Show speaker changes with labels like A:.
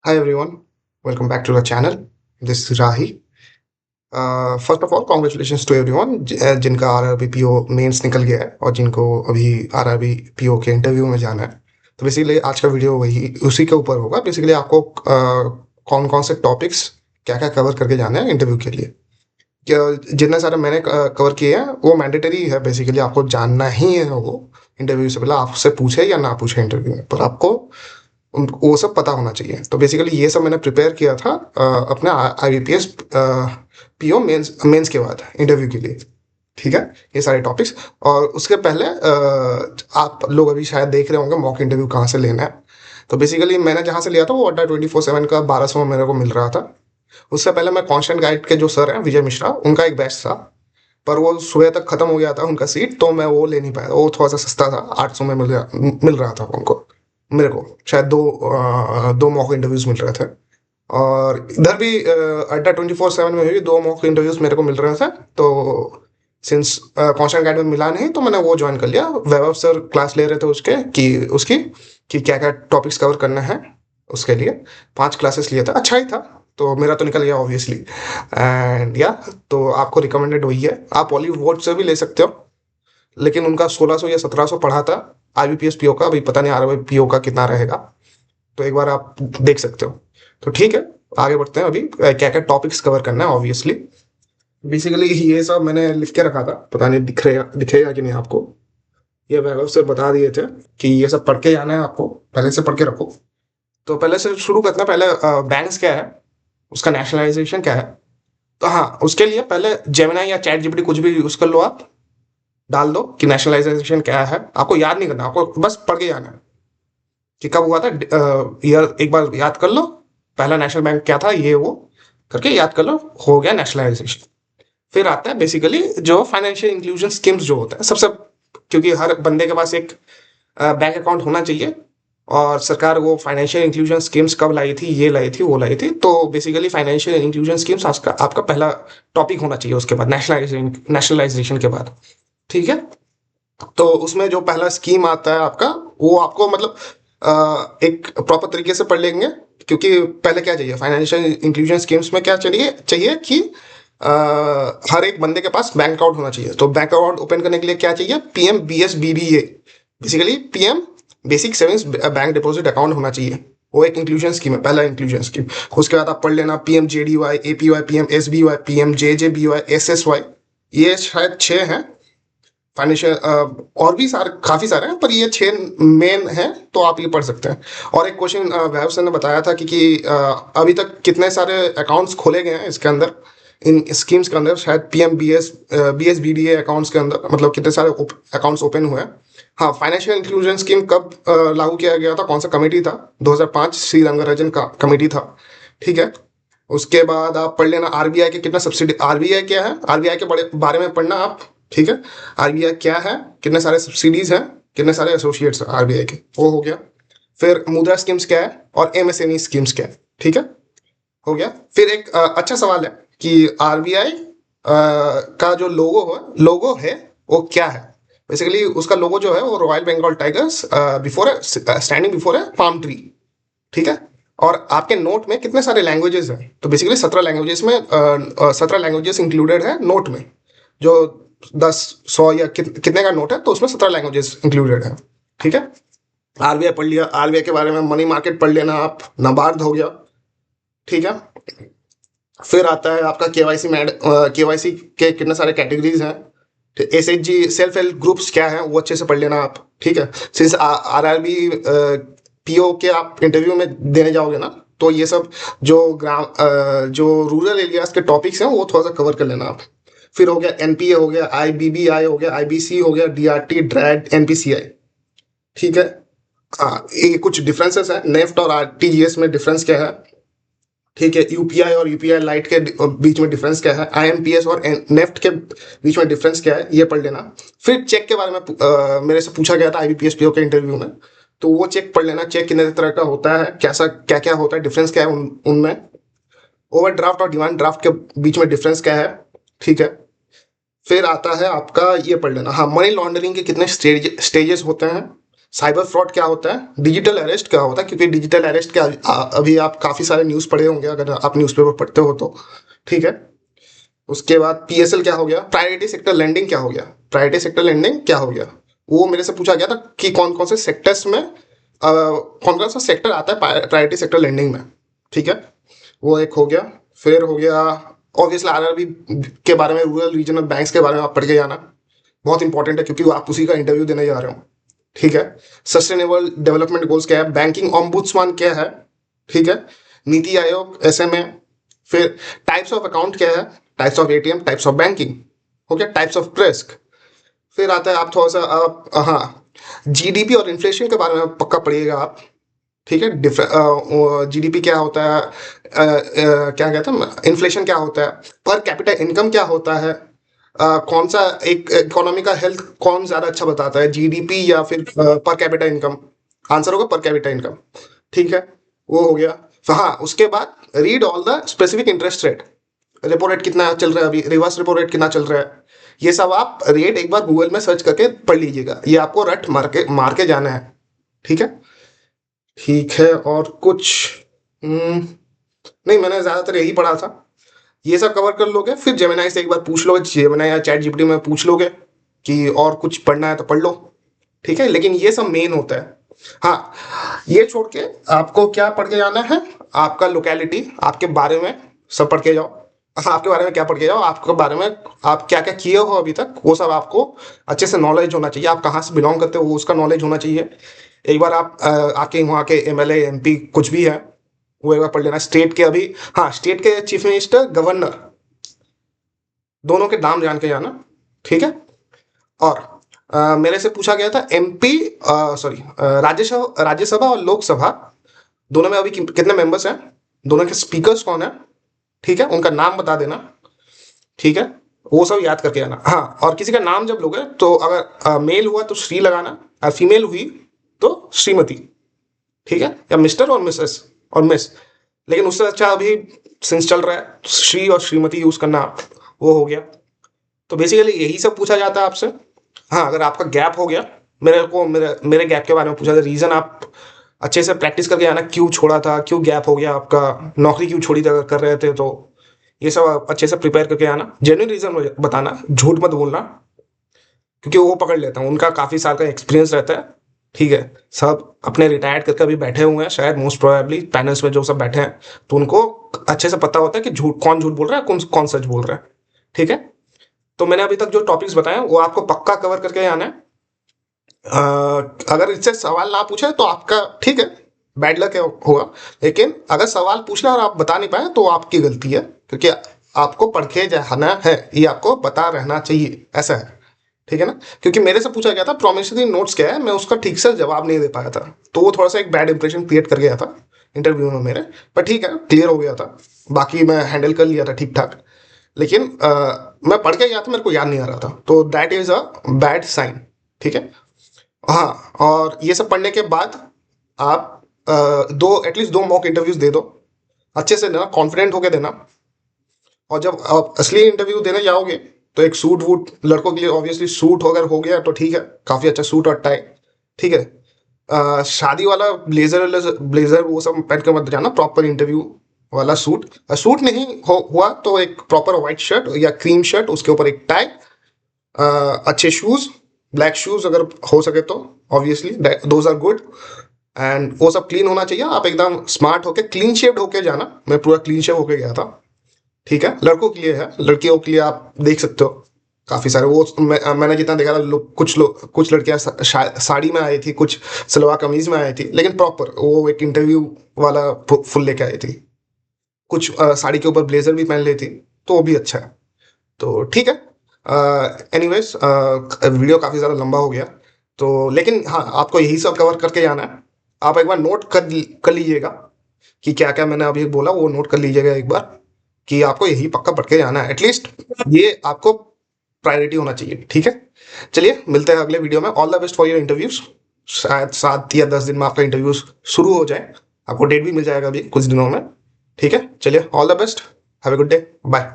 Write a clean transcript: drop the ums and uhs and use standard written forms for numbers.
A: Hi everyone, welcome back to the channel. This is Rahi. First of all, congratulations to everyone जिनका RRB PO mains निकल गया है और जिनको अभी आरआरबी पीओ के इंटरव्यू में जाना है। तो बेसिकली आज का वीडियो वही उसी के ऊपर होगा। बेसिकली आपको कौन कौन से टॉपिक्स क्या क्या कवर करके जाना है इंटरव्यू के लिए। जितने सारे मैंने कवर किए हैं वो मैंडेटरी है। बेसिकली आपको जानना ही है वो इंटरव्यू से पहले आपसे पूछे या ना पूछे इंटरव्यू में, पर आपको वो सब पता होना चाहिए। तो बेसिकली ये सब मैंने प्रिपेयर किया था अपने आईबीपीएस पीओ मेंस मेंस के बाद इंटरव्यू के लिए। ठीक है, ये सारे टॉपिक्स। और उसके पहले आप लोग अभी शायद देख रहे होंगे मॉक इंटरव्यू कहाँ से लेना है। तो बेसिकली मैंने जहाँ से लिया था वो अड्डा 24/7 का 1200 में मेरे को मिल रहा था। उससे पहले मैं कॉन्स्टेंट गाइड के जो सर हैं विजय मिश्रा, उनका एक बैच था, पर वो सुबह तक खत्म हो गया था उनका सीट, तो मैं वो ले नहीं पाया। वो थोड़ा सा सस्ता था, 800 में मिल रहा था उनको। मेरे को शायद दो मॉक इंटरव्यूज मिल रहे थे। और इधर भी अड्डा 24/7 में भी दो मॉक इंटरव्यूज मेरे को मिल रहे थे। तो सिंस कॉन्स्टेंट गाइड में मिला नहीं तो मैंने वो ज्वाइन कर लिया। वैभव सर क्लास ले रहे थे उसकी कि क्या क्या टॉपिक्स कवर करना है। उसके लिए 5 क्लासेस लिए थे, अच्छा ही था। तो मेरा तो निकल गया ऑब्वियसली। एंड या तो आपको रिकमेंडेड वही है। आप बॉलीवुड से भी ले सकते हो, लेकिन उनका 1600 या 1700 पढ़ा था आईबीपीएस पीओ का। अभी पता नहीं आरबीआई पीओ का कितना रहेगा, तो एक बार आप देख सकते हो। तो ठीक है, आगे बढ़ते हैं। अभी क्या क्या टॉपिक्स कवर करना है ऑब्वियसली। बेसिकली ये सब मैंने लिख के रखा था, पता नहीं दिखेगा कि नहीं आपको। ये वैभव सर बता दिए थे कि ये सब पढ़ के जाना है, आपको पहले से पढ़ के रखो। तो पहले से शुरू करते हैं। पहले बैंक्स क्या है, उसका नेशनलाइजेशन क्या है। तो हाँ, उसके लिए पहले जेमिनाई या चैट जीपीटी कुछ भी यूज कर लो। आप डाल दो कि नेशनलाइजेशन क्या है। आपको याद नहीं करना, आपको बस पढ़ के जाना है कि कब हुआ था। ईयर एक बार याद कर लो, पहला नेशनल बैंक क्या था, ये वो करके याद कर लो, हो गया नेशनलाइजेशन। फिर आता है बेसिकली जो फाइनेंशियल इंक्लूजन स्कीम्स जो होता है सबसे, क्योंकि हर बंदे के पास एक बैंक अकाउंट होना चाहिए। और सरकार वो फाइनेंशियल इंक्लूजन स्कीम्स कब लाई थी, ये लाई थी वो लाई थी। तो बेसिकली फाइनेंशियल इंक्लूजन स्कीम्स आपका पहला टॉपिक होना चाहिए उसके बाद, नेशनलाइजेशन के बाद। ठीक है, तो उसमें जो पहला स्कीम आता है आपका, वो आपको मतलब एक प्रॉपर तरीके से पढ़ लेंगे। क्योंकि पहले क्या चाहिए फाइनेंशियल इंक्लूजन स्कीम्स में, क्या चाहिए चाहिए कि हर एक बंदे के पास बैंक अकाउंट होना चाहिए। तो बैंक अकाउंट ओपन करने के लिए क्या चाहिए, PM BSBDA, basically PM basic savings bank deposit account होना चाहिए। वो एक इंक्लूजन स्कीम है, पहला इंक्लूजन स्कीम। उसके बाद आप पढ़ लेना PM JDY, APY, PM SBY, PM JJBY, SSY. ये शायद 6 हैं फाइनेंशियल। और भी सारे काफी सारे हैं, पर ये 6 मेन हैं, तो आप ये पढ़ सकते हैं। और एक क्वेश्चन वैभव सर ने बताया था कि अभी तक कितने सारे अकाउंट्स खोले गए हैं इसके अंदर, इन स्कीम्स के अंदर। शायद पीएम बीएसबीडीए अकाउंट्स के अंदर मतलब कितने सारे अकाउंट्स ओपन हुए हैं। हाँ, फाइनेंशियल इंक्लूजन स्कीम कब लागू किया गया था, कौन सा कमेटी था, 2005 श्री रंगराजन का कमेटी था। ठीक है, उसके बाद आप पढ़ लेना आरबीआई के कितना सब्सिडी, आरबीआई क्या है, आरबीआई के बड़े बारे में पढ़ना आप। ठीक है, आरबीआई क्या है, कितने सारे सब्सिडीज हैं, कितने सारे एसोसिएट्स हैं आरबीआई के, वो हो गया। फिर मुद्रा स्कीम्स क्या है और एमएसएमई स्कीम्स क्या है। ठीक है, हो गया। फिर एक अच्छा सवाल है कि आरबीआई का जो लोगो है वो क्या है। बेसिकली उसका लोगो जो है वो royal Bengal tigers before standing before a palm tree. ठीक है, और आपके नोट में कितने सारे लैंग्वेजेस हैं, तो बेसिकली 17 लैंग्वेजेस में 17 लैंग्वेजेस इंक्लूडेड है नोट में। जो 10 100 या कितने का नोट है, तो उसमें 17 लैंग्वेजेस इंक्लूडेड है। ठीक है, आरबीआई पढ़ लिया, आरबीआई के बारे में। मनी मार्केट पढ़ लेना आप, नाबार्ड हो गया। ठीक है, फिर आता है आपका केवाईसी केवाईसी के कितने सारे कैटेगरीज हैं। S H G self help groups क्या है, वो अच्छे से पढ़ लेना आप। ठीक है, since R R B PO के आप इंटरव्यू में देने जाओगे ना, तो ये सब जो रूरल एरियाज के टॉपिक्स हैं वो थोड़ा सा कवर कर लेना आप। फिर हो गया एनपीए, हो गया आईबीबीआई, हो गया आईबीसी, हो गया डीआरटी, ड्रैड, एनपीसीआई। ठीक है, हाँ, ये कुछ डिफरेंसेस है। नेफ्ट और आरटीजीएस में डिफरेंस क्या है। ठीक है, यूपीआई और यूपीआई लाइट के बीच में डिफरेंस क्या है, आईएमपीएस और नेफ्ट के बीच में डिफरेंस क्या है, ये पढ़ लेना। फिर चेक के बारे में मेरे से पूछा गया था आईबीपीएस पीओ के इंटरव्यू में, तो वो चेक पढ़ लेना। चेक कितने तरह का होता है, कैसा क्या क्या होता है, डिफरेंस क्या है उनमें। ओवरड्राफ्ट और डिमांड ड्राफ्ट के बीच में डिफरेंस क्या है। ठीक है, फिर आता है आपका, ये पढ़ लेना, हाँ, मनी लॉन्ड्रिंग के कितने स्टेजेस होते हैं। साइबर फ्रॉड क्या होता है, डिजिटल अरेस्ट क्या होता है, क्योंकि डिजिटल अरेस्ट क्या अभी आप काफी सारे न्यूज पढ़े होंगे अगर आप न्यूज़पेपर पढ़ते हो तो, ठीक है। उसके बाद पीएसएल क्या हो गया, प्रायोरिटी सेक्टर लेंडिंग क्या हो गया, प्रायोरिटी सेक्टर लेंडिंग क्या हो गया, वो मेरे से पूछा गया था कि कौन कौन से सेक्टर्स में कौन कौन सा सेक्टर आता है प्रायोरिटी सेक्टर लेंडिंग में, ठीक है। वो एक हो गया। फिर हो गया ऑब्वियसली आरआरबी के बारे में, रूरल रीजनल बैंक्स के बारे में आप पढ़ के जाना, बहुत इंपॉर्टेंट है क्योंकि आप उसी का इंटरव्यू देने जा रहे हो, ठीक है। सस्टेनेबल डेवलपमेंट गोल्स क्या है, बैंकिंग ओम्बुड्समैन क्या है, ठीक है। नीति आयोग एसएमए। फिर टाइप्स ऑफ अकाउंट क्या है, types of ATM, types of banking, हो गया टाइप्स ऑफ रिस्क। फिर आता है आप थोड़ा सा आप हाँ जीडीपी और इन्फ्लेशन के बारे में पक्का पढ़िएगा आप, ठीक है। जीडीपी क्या होता है, क्या कहते हैं, इन्फ्लेशन क्या होता है, पर कैपिटा इनकम क्या होता है, कौन सा एक इकोनॉमी का हेल्थ कौन ज्यादा अच्छा बताता है, जीडीपी या फिर पर कैपिटा इनकम, आंसर होगा पर कैपिटा इनकम, ठीक है। वो हो गया। तो हाँ, उसके बाद read all the specific interest rate, repo rate कितना चल रहा है अभी, रिवर्स रेपो रेट कितना चल रहा है, ये सब आप रेट एक बार गूगल में सर्च करके पढ़ लीजिएगा, ये आपको रट मार के जाना है, ठीक है। ठीक है, और कुछ नहीं, मैंने ज्यादातर यही पढ़ा था। ये सब कवर कर लोगे, फिर जेमिनाई से एक बार पूछ लोगे, जेमिनाई या चैट जीपीटी में पूछ लोगे कि और कुछ पढ़ना है तो पढ़ लो, ठीक है। लेकिन ये सब मेन होता है। हाँ, ये छोड़ के आपको क्या पढ़ के जाना है, आपका लोकेलिटी, आपके बारे में सब पढ़ के जाओ। हाँ, आपके बारे में क्या पढ़ के जाओ, आपके बारे में आप क्या क्या किए हो अभी तक, वो सब आपको अच्छे से नॉलेज होना चाहिए, आप कहाँ से बिलोंग करते हो वो उसका नॉलेज होना चाहिए। एक बार आप आके वहाँ के एमएलए एमपी कुछ भी है वो एक बार पढ़ लेना, स्टेट के अभी, हाँ स्टेट के चीफ मिनिस्टर गवर्नर दोनों के नाम जान के जाना, ठीक है। और मेरे से पूछा गया था एमपी सॉरी राज्यसभा और लोकसभा दोनों में अभी कितने मेंबर्स हैं, दोनों के स्पीकर्स कौन है, ठीक है, उनका नाम बता देना, ठीक है। वो सब याद करके आना। हाँ, और किसी का नाम जब लोगे तो अगर मेल हुआ तो श्री लगाना, और फीमेल हुई तो श्रीमती, ठीक है, या मिस्टर और मिसेस और मिस। लेकिन उससे अच्छा अभी सिंस चल रहा है श्री और श्रीमती यूज करना, वो हो गया। तो बेसिकली यही सब पूछा जाता है आपसे। हाँ, अगर आपका गैप हो गया, मेरे गैप के बारे में पूछा था, रीजन आप अच्छे से प्रैक्टिस करके आना, क्यों छोड़ा था, क्यों गैप हो गया आपका, नौकरी क्यों छोड़ी थी अगर कर रहे थे तो, ये सब आप अच्छे से प्रिपेयर करके आना, जेन्युइन रीजन बताना, झूठ मत बोलना, क्योंकि वो पकड़ लेता हूँ, उनका काफी साल का एक्सपीरियंस रहता है, ठीक है। सब अपने रिटायर्ड करके अभी बैठे हुए हैं शायद, मोस्ट प्रोबेबली पैनल्स में जो सब बैठे हैं, तो उनको अच्छे से पता होता है कि कौन झूठ बोल रहा है, कौन कौन सच बोल रहा है, ठीक है। तो मैंने अभी तक जो टॉपिक्स बताए वो आपको पक्का कवर करके आना है। अगर इससे सवाल ना पूछे तो आपका ठीक है, बैड लक होगा, लेकिन अगर सवाल पूछना और आप बता नहीं पाए तो आपकी गलती है, क्योंकि आपको पढ़ के जाना है, ये आपको पता रहना चाहिए, ऐसा है, ठीक है ना। क्योंकि मेरे से पूछा गया था प्रोमिसरी नोट्स क्या है, मैं उसका ठीक से जवाब नहीं दे पाया था, तो वो थोड़ा सा एक बैड इंप्रेशन क्रिएट कर गया था इंटरव्यू में मेरे, पर ठीक है, क्लियर हो गया था, बाकी मैं हैंडल कर लिया था ठीक ठाक। लेकिन मैं पढ़ के गया था, मेरे को याद नहीं आ रहा था, तो that is a bad sign, ठीक है। हाँ, और ये सब पढ़ने के बाद आप दो एटलीस्ट दो मॉक इंटरव्यूज दे दो, अच्छे से देना, कॉन्फिडेंट होके देना। और जब आप असली इंटरव्यू देने जाओगे तो एक सूट वूट, लड़कों के लिए ऑब्वियसली सूट अगर हो गया तो ठीक है, काफ़ी अच्छा सूट और टाई, ठीक है। शादी वाला ब्लेजर ब्लेजर वो सब पहन के मत जाना, प्रॉपर इंटरव्यू वाला सूट, सूट नहीं हुआ तो एक प्रॉपर व्हाइट शर्ट या क्रीम शर्ट, उसके ऊपर एक टाई, अच्छे शूज, ब्लैक शूज अगर हो सके तो, obviously those are good, and वो सब क्लीन होना चाहिए, आप एकदम स्मार्ट होके क्लीन शेप्ड होके जाना, मैं पूरा क्लीन शेप होके गया था, ठीक है। लड़कों के लिए है, लड़कियों के लिए आप देख सकते हो काफी सारे, वो मैंने जितना देखा था, कुछ लड़कियां साड़ी में आई थी, कुछ सलवार कमीज में आई थी, लेकिन प्रॉपर वो एक इंटरव्यू वाला फुल लेके आई थी, कुछ साड़ी के ऊपर ब्लेजर भी पहन ली थी, तो वो भी अच्छा है, तो ठीक है। एनीवेज, वीडियो काफ़ी ज़्यादा लंबा हो गया, तो लेकिन हाँ, आपको यही सब कवर करके जाना है। आप एक बार नोट कर लीजिएगा कि क्या क्या मैंने अभी बोला, वो नोट कर लीजिएगा एक बार, कि आपको यही पक्का पढ़ के जाना है, एटलीस्ट ये आपको प्रायोरिटी होना चाहिए, ठीक है। चलिए, मिलते हैं अगले वीडियो में, all the best for your interviews, शायद 7 या 10 दिन में आपका इंटरव्यू शुरू हो जाए, आपको डेट भी मिल जाएगा अभी कुछ दिनों में, ठीक है। चलिए, all the best, have a good day, bye.